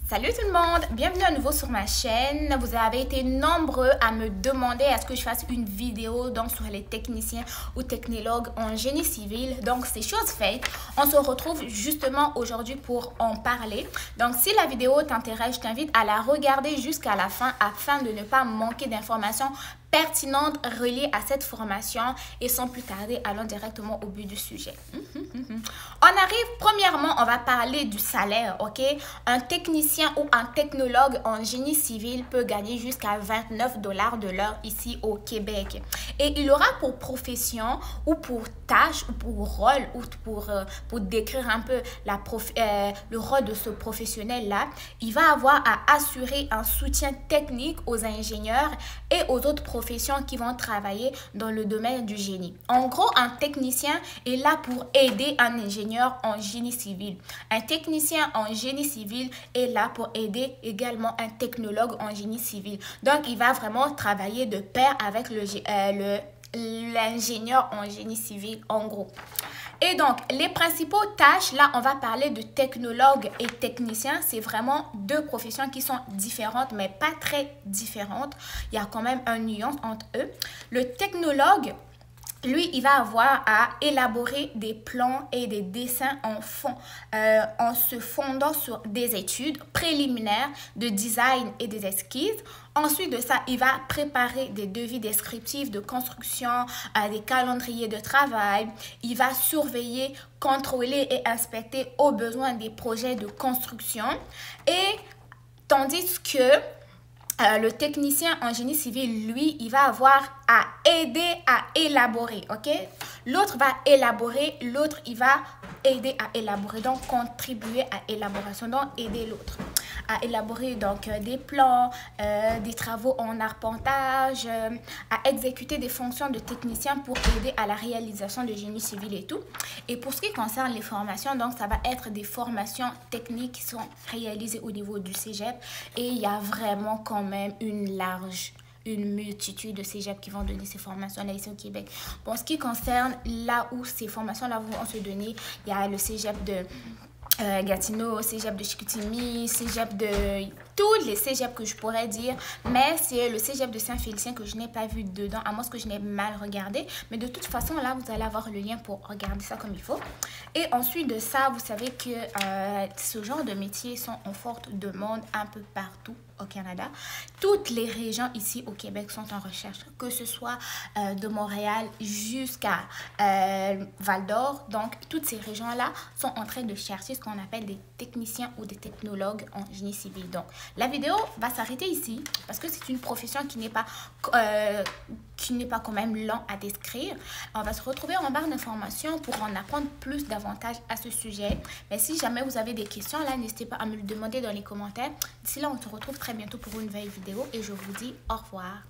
Salut tout le monde, bienvenue à nouveau sur ma chaîne. Vous avez été nombreux à me demander à ce que je fasse une vidéo donc sur les techniciens ou technologues en génie civil. Donc c'est chose faite. On se retrouve justement aujourd'hui pour en parler. Donc si la vidéo t'intéresse, je t'invite à la regarder jusqu'à la fin afin de ne pas manquer d'informations pertinentes reliées à cette formation. Et sans plus tarder, allons directement au but du sujet. On arrive, premièrement, on va parler du salaire, ok? Un technicien ou un technologue en génie civil peut gagner jusqu'à 29 $ de l'heure ici au Québec. Et il aura pour profession ou pour tâche ou pour rôle ou pour décrire un peu le rôle de ce professionnel-là, il va avoir à assurer un soutien technique aux ingénieurs et aux autres professions qui vont travailler dans le domaine du génie. En gros, un technicien est là pour aider un ingénieur en génie civil. Un technicien en génie civil est là pour aider également un technologue en génie civil. Donc, il va vraiment travailler de pair avec l'ingénieur en génie civil, en gros. Et donc, les principaux tâches, là, on va parler de technologue et technicien. C'est vraiment deux professions qui sont différentes, mais pas très différentes. Il y a quand même une nuance entre eux. Le technologue, lui, il va avoir à élaborer des plans et des dessins en se fondant sur des études préliminaires de design et des esquisses. Ensuite de ça, il va préparer des devis descriptifs de construction, des calendriers de travail. Il va surveiller, contrôler et inspecter aux besoins des projets de construction. Et tandis que le technicien en génie civil, lui, il va avoir à aider à élaborer, ok? L'autre va élaborer, l'autre, il va aider à élaborer, donc contribuer à l'élaboration, donc aider l'autre à élaborer donc des plans, des travaux en arpentage, à exécuter des fonctions de technicien pour aider à la réalisation de génie civil et tout. Et pour ce qui concerne les formations, donc ça va être des formations techniques qui sont réalisées au niveau du cégep et il y a vraiment quand même une multitude de cégeps qui vont donner ces formations-là ici au Québec. Pour ce qui concerne là où ces formations-là vont se donner, il y a le cégep de Gatineau, cégep de Chicoutimi, cégep de tous les cégeps que je pourrais dire, mais c'est le cégep de Saint-Félicien que je n'ai pas vu dedans, à moins que je n'ai mal regardé. Mais de toute façon, là, vous allez avoir le lien pour regarder ça comme il faut. Et ensuite de ça, vous savez que ce genre de métiers sont en forte demande un peu partout au Canada. Toutes les régions ici au Québec sont en recherche, que ce soit de Montréal jusqu'à Val-d'Or. Donc, toutes ces régions-là sont en train de chercher ce qu'on appelle des techniciens ou des technologues en génie civil. Donc, la vidéo va s'arrêter ici parce que c'est une profession qui n'est pas quand même lent à décrire. On va se retrouver en barre d'informations pour en apprendre plus davantage à ce sujet. Mais si jamais vous avez des questions, là, n'hésitez pas à me le demander dans les commentaires. D'ici là, on se retrouve très bientôt pour une nouvelle vidéo et je vous dis au revoir.